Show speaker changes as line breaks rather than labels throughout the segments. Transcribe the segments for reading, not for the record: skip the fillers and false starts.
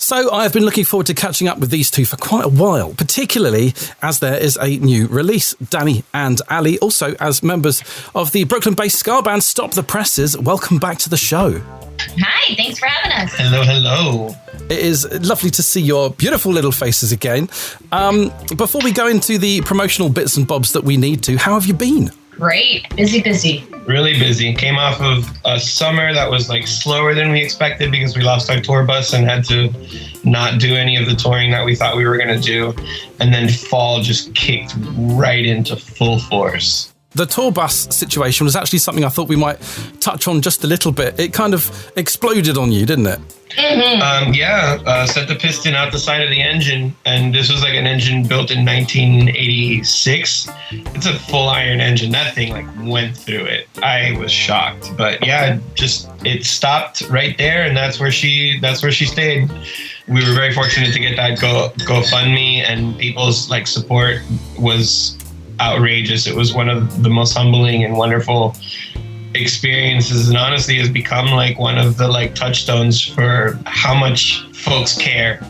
So I've been looking forward to catching up with these two for quite a while, particularly as there is a new release. Danny and Ali, also as members of the Brooklyn-based ska band Stop the Presses, welcome back to the show.
Hi, thanks for having us.
Hello.
It is lovely to see your beautiful little faces again. Before we go into the promotional bits and bobs that we need to, how have you been?
Great. Busy.
Really busy. Came off of a summer that was like slower than we expected because we lost our tour bus and had to not do any of the touring that we thought we were going to do. And then fall just kicked right into full force.
The tour bus situation was actually something I thought we might touch on just a little bit. It kind of exploded on you, didn't it?
Mm-hmm.
Set the piston out the side of the engine, and this was like an engine built in 1986. It's a full iron engine. That thing like went through it. I was shocked, but yeah, it stopped right there, and that's where she stayed. We were very fortunate to get that GoFundMe, and people's like support was outrageous. It was one of the most humbling and wonderful experiences, and honestly has become like one of the like touchstones for how much folks care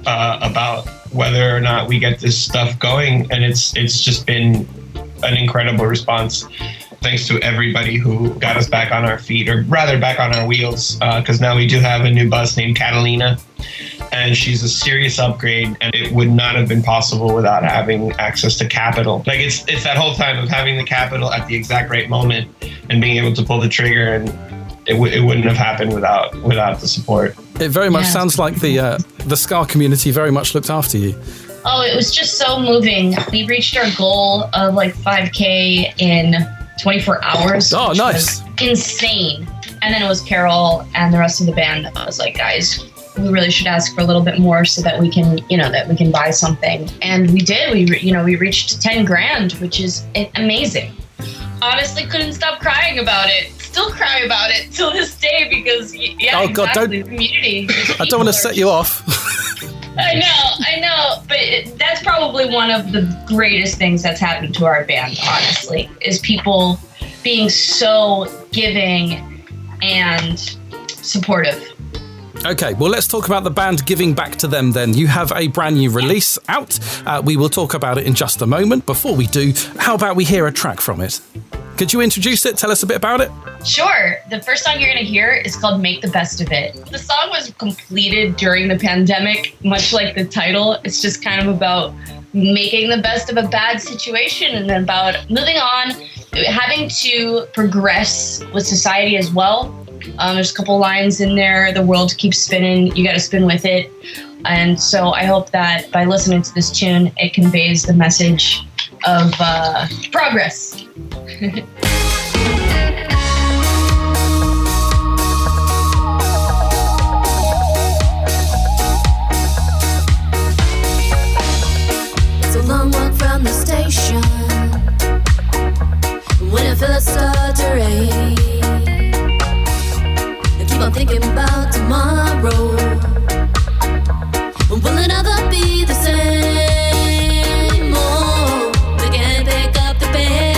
about whether or not we get this stuff going. And it's just been an incredible response. Thanks to everybody who got us back on our feet, or rather back on our wheels, because now we do have a new bus named Catalina, and she's a serious upgrade, and it would not have been possible without having access to capital. Like it's that whole time of having the capital at the exact right moment and being able to pull the trigger, and it wouldn't have happened without the support.
It very much sounds like the ska community very much looked after you.
Oh, it was just so moving. We reached our goal of like 5K in 24 hours.
Oh, nice.
Insane. And then it was Carol and the rest of the band. I was like, guys, we really should ask for a little bit more so that we can buy something. And we did. We reached 10 grand, which is amazing. Honestly, couldn't stop crying about it. Still cry about it till this day because
oh God,
exactly. The community.
I don't want to set you off.
I know, but that's probably one of the greatest things that's happened to our band, honestly, is people being so giving and supportive.
Okay, well, let's talk about the band giving back to them then. You have a brand new release out. We will talk about it in just a moment. Before we do, how about we hear a track from it? Could you introduce it? Tell us a bit about it.
Sure. The first song you're going to hear is called Make the Best of It. The song was completed during the pandemic, much like the title. It's just kind of about making the best of a bad situation and then about moving on, having to progress with society as well. There's a couple lines in there. The world keeps spinning. You got to spin with it. And so I hope that by listening to this tune, it conveys the message of progress.
It's a long walk from the station. When I feel it start to rain, keep on thinking about tomorrow. Will it ever be the same? Oh, we can't pick up the pace.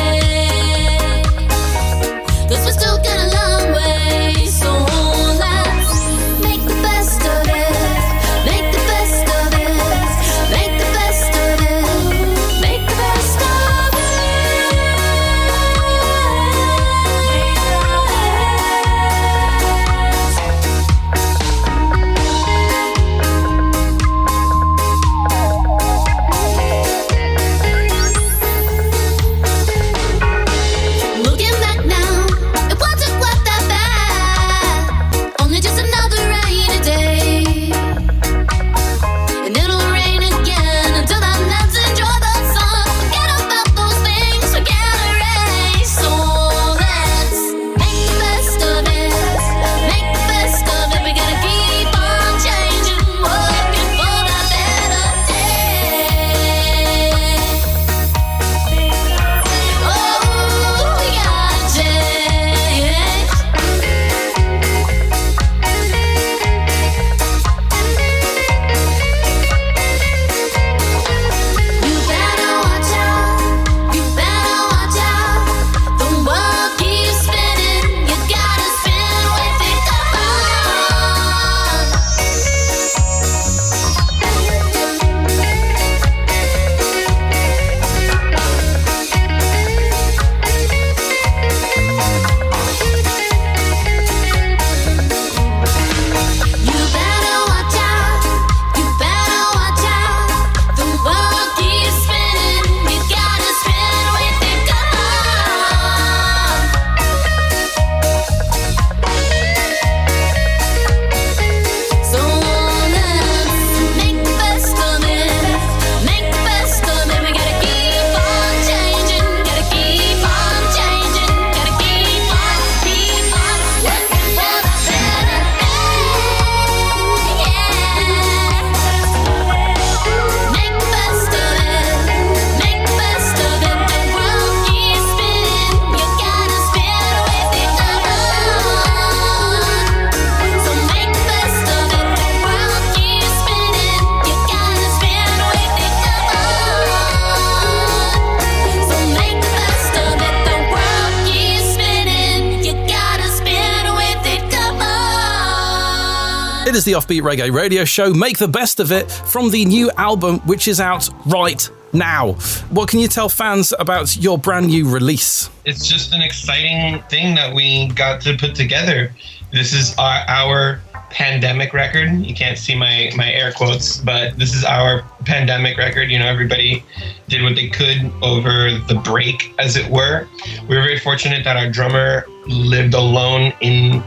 It is the Offbeat Reggae Radio Show. Make the best of it from the new album, which is out right now. What can you tell fans about your brand new release?
It's just an exciting thing that we got to put together. This is our pandemic record. You can't see my air quotes, but this is our pandemic record. You know, everybody did what they could over the break, as it were. We were very fortunate that our drummer lived alone in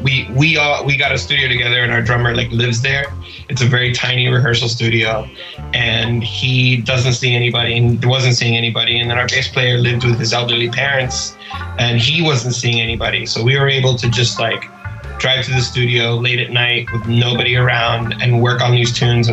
we got a studio together, and our drummer lives there. It's a very tiny rehearsal studio, and he doesn't see anybody and wasn't seeing anybody. And then our bass player lived with his elderly parents, and he wasn't seeing anybody. So we were able to just drive to the studio late at night with nobody around and work on these tunes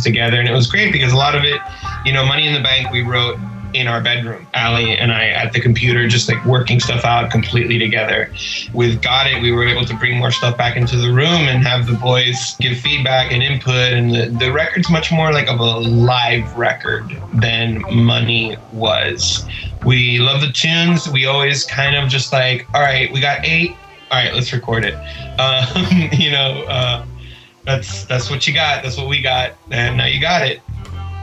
together. And it was great because a lot of it, Money in the Bank, we wrote in our bedroom, Ali and I at the computer, just working stuff out completely together. With Got It, we were able to bring more stuff back into the room and have the boys give feedback and input. And the record's much more of a live record than Money was. We love the tunes. We always kind of just all right, we got 8. All right, let's record it. That's what you got. That's what we got. And now you got it.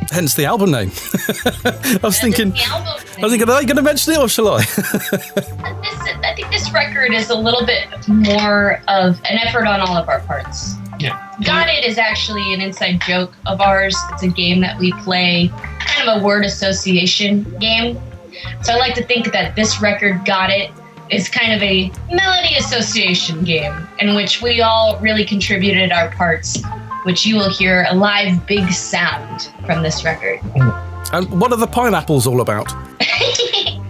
Hence the album name. I was thinking, are they going to mention it or shall I?
I think this record is a little bit more of an effort on all of our parts.
Yeah.
Got It is actually an inside joke of ours. It's a game that we play, kind of a word association game. So I like to think that this record, Got It, is kind of a melody association game in which we all really contributed our parts, which you will hear a live big sound from this record.
And what are the pineapples all about?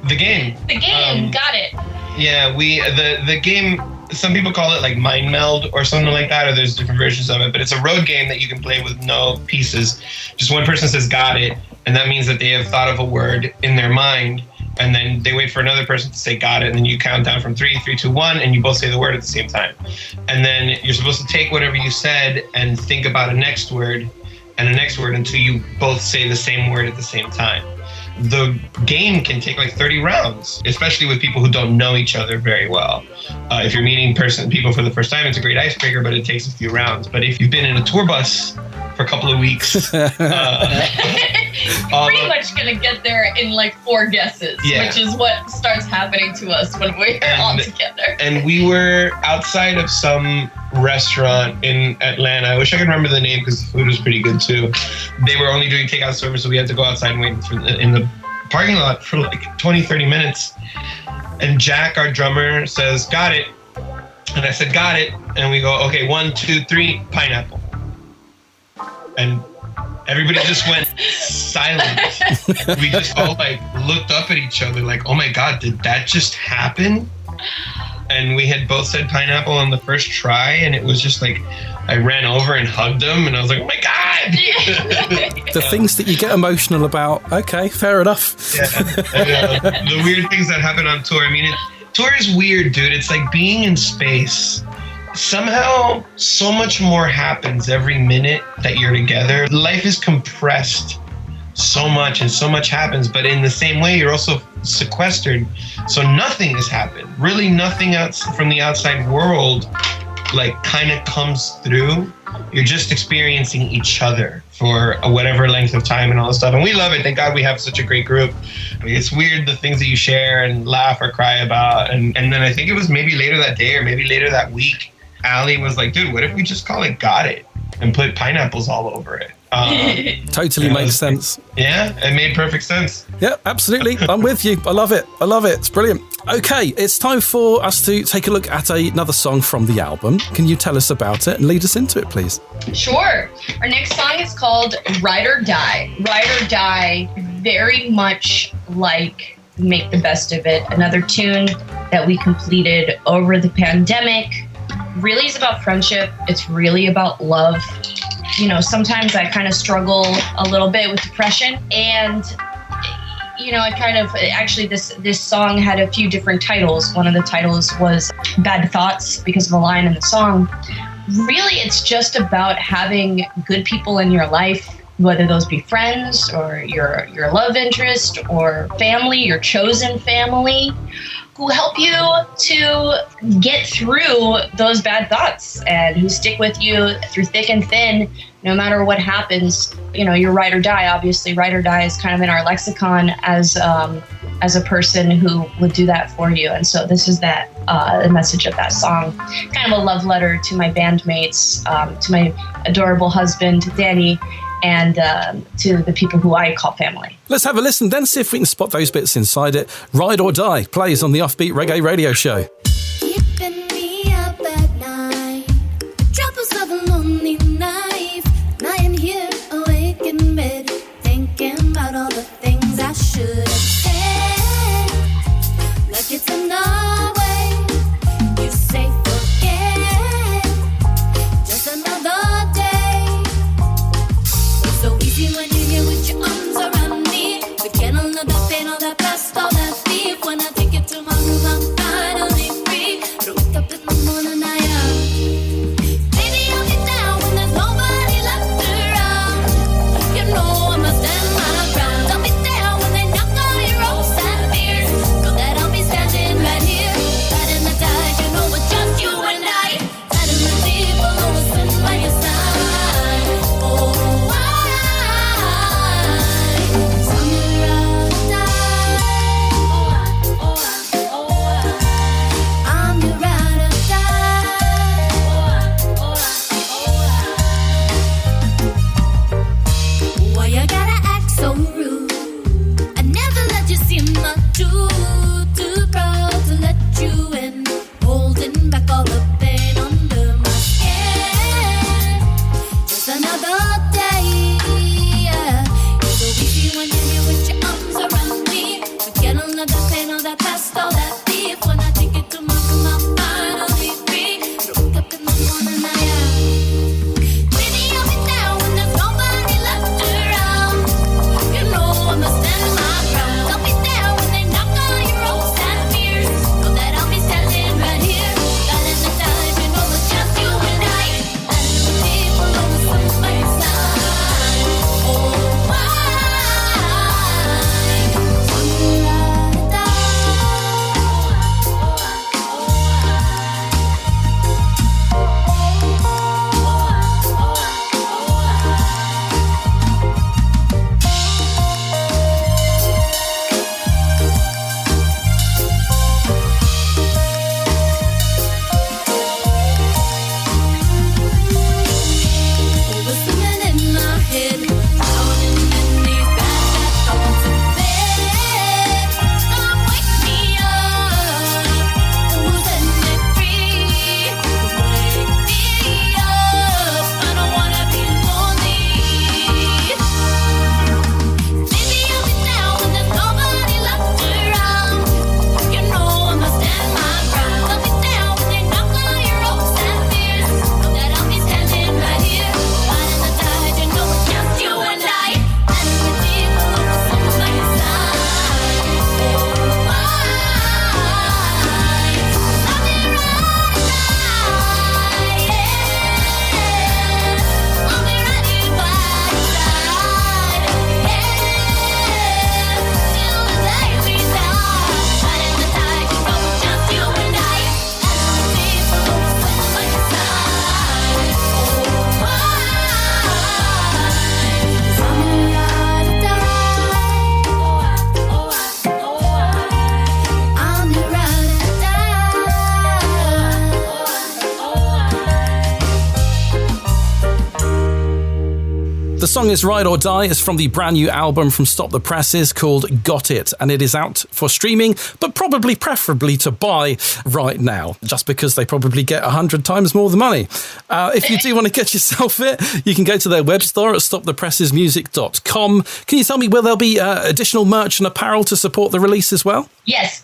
The game.
The game, Got It.
Yeah, the game, some people call it Mind Meld or something like that, or there's different versions of it, but it's a road game that you can play with no pieces. Just one person says got it, and that means that they have thought of a word in their mind, and then they wait for another person to say got it, and then you count down from 3, 2, 1, and you both say the word at the same time. And then you're supposed to take whatever you said and think about a next word and a next word until you both say the same word at the same time. The game can take 30 rounds, especially with people who don't know each other very well. If you're meeting people for the first time, it's a great icebreaker, but it takes a few rounds. But if you've been in a tour bus for a couple of weeks,
you're pretty much going to get there in 4 guesses, which is what starts happening to us when we're all together.
And we were outside of some restaurant in Atlanta. I wish I could remember the name because the food was pretty good too. They were only doing takeout service, so we had to go outside and wait in the parking lot for 20, 30 minutes. And Jack, our drummer, says, got it. And I said, got it. And we go, okay, 1, 2, 3, pineapple. And everybody just went silent. We just all looked up at each other oh my God, did that just happen? And we had both said pineapple on the first try, and it was just I ran over and hugged him, and I was like, oh my God!
The things that you get emotional about. Okay, fair enough.
Yeah. And, the weird things that happen on tour. I mean, tour is weird, dude. It's like being in space. Somehow, so much more happens every minute that you're together. Life is compressed so much, and so much happens, but in the same way, you're also sequestered. So nothing has happened. Really nothing else from the outside world kind of comes through. You're just experiencing each other for whatever length of time and all this stuff. And we love it. Thank God we have such a great group. I mean, it's weird the things that you share and laugh or cry about. And then I think it was maybe later that day or maybe later that week, Ali was like, dude, what if we just call it Got It and put pineapples all over it?
Totally makes sense.
Yeah, it made perfect sense.
Yeah, absolutely. I'm with you. I love it. It's brilliant. Okay, it's time for us to take a look at another song from the album. Can you tell us about it and lead us into it, please?
Sure. Our next song is called Ride or Die. Ride or Die, very much like Make the Best of It, another tune that we completed over the pandemic. Really is about friendship. It's really about love. Sometimes I kind of struggle a little bit with depression, and this song had a few different titles. One of the titles was Bad Thoughts because of a line in the song. Really, it's just about having good people in your life, whether those be friends or your love interest or family, your chosen family, who help you to get through those bad thoughts and who stick with you through thick and thin, no matter what happens. You know, you're ride or die. Obviously, ride or die is kind of in our lexicon as a person who would do that for you. And so this is that the message of that song, kind of a love letter to my bandmates, to my adorable husband, Danny, and to the people who I call family.
Let's have a listen then, see if we can spot those bits inside it. Ride or Die plays on the Offbeat Reggae Radio Show.
Keeping me up at night, the troubles of a lonely life. Lying here awake in bed, thinking about all the things I should have said. Like it's another way. You say forget, just another day. It's so easy when you're here with your arms around me. Forget all of the pain, all that past, all that deep. When I take it to my room, I'm finally free. But wake up in the morning, I am. Baby, I'll get down when there's nobody left around. You know I must stand my ground. I'll be there when they knock all your hopes and fears. Know that I'll be standing right here, right in the tide. You know it's just you and I. That in the deep, I'll always stand by your side. Oh, I'm your ride or die. Why you gotta act so rude? I never let you see my truth. Too proud to let you in, holding back all the pain under my skin. Just another day. It's so easy when you're here with your arms around me. Forget all of that pain, all that past, all that deep. When I take it to my room, I'm finally free. Wake up in the morning, I am. Baby, I'll be there when there's nobody left around. You know I must stand my ground. I'll be there when they knock all your hopes and fears. Know that I'll be standing right here, right in the tide. You know it's just you and I. And the people always come by your side. Oh, why? I'm your ride or die. Whistling in my head, drowning in these bad thoughts in bed. Come wake me up, set me free. Wake me up, I don't wanna be lonely. Baby, I'll be down when there's nobody left around. You know I must stand my ground. I'll be down when they knock all your hopes and fears. Know that I'll be standing right here, right in the tide. You know it's just you and I. And the deep will always come by your side. Oh, why? I'll be right beside, yeah. I'll be right here by your side, yeah. Till the day we die, right in the tide. You know it's just you and I. And the deep will always come by your side. Oh, why? I'm your ride or die. I'm your ride or die.
The song is Ride or Die. It's from the brand new album from Stop the Presses called Got It, and it is out for streaming, but probably preferably to buy right now, just because they probably get 100 times more the money. If you do want to get yourself it, you can go to their web store at stopthepressesmusic.com. Can you tell me, will there be additional merch and apparel to support the release as well?
Yes,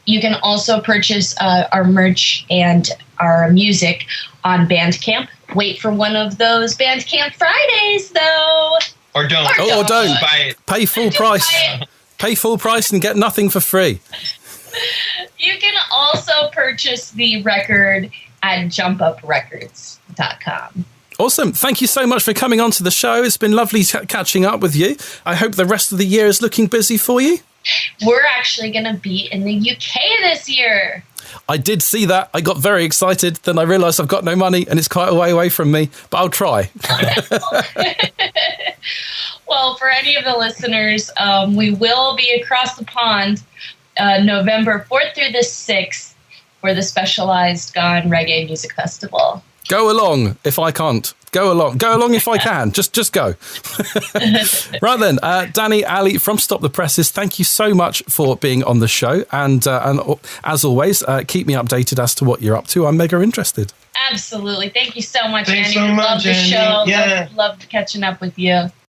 you can also purchase our merch and our music on Bandcamp. Wait for one of those Bandcamp Fridays, though.
Or don't.
Or don't.
Buy it.
Pay full price. Pay full price and get nothing for free.
You can also purchase the record at jumpuprecords.com.
Awesome. Thank you so much for coming on to the show. It's been lovely catching up with you. I hope the rest of the year is looking busy for you.
We're actually going to be in the UK this year.
I did see that. I got very excited. Then I realised I've got no money and it's quite a way away from me, but I'll try.
Well, for any of the listeners, we will be across the pond November 4th through the 6th for the Specialized Gone Reggae Music Festival.
Go along if I can't. Go along if I can. Just go. Right then, Danny, Ali from Stop the Presses, thank you so much for being on the show. And as always, keep me updated as to what you're up to. I'm mega interested.
Absolutely. Thank you so much,
Thanks
Annie.
so much,
Love the
Annie.
show.
Yeah.
Love catching up with you.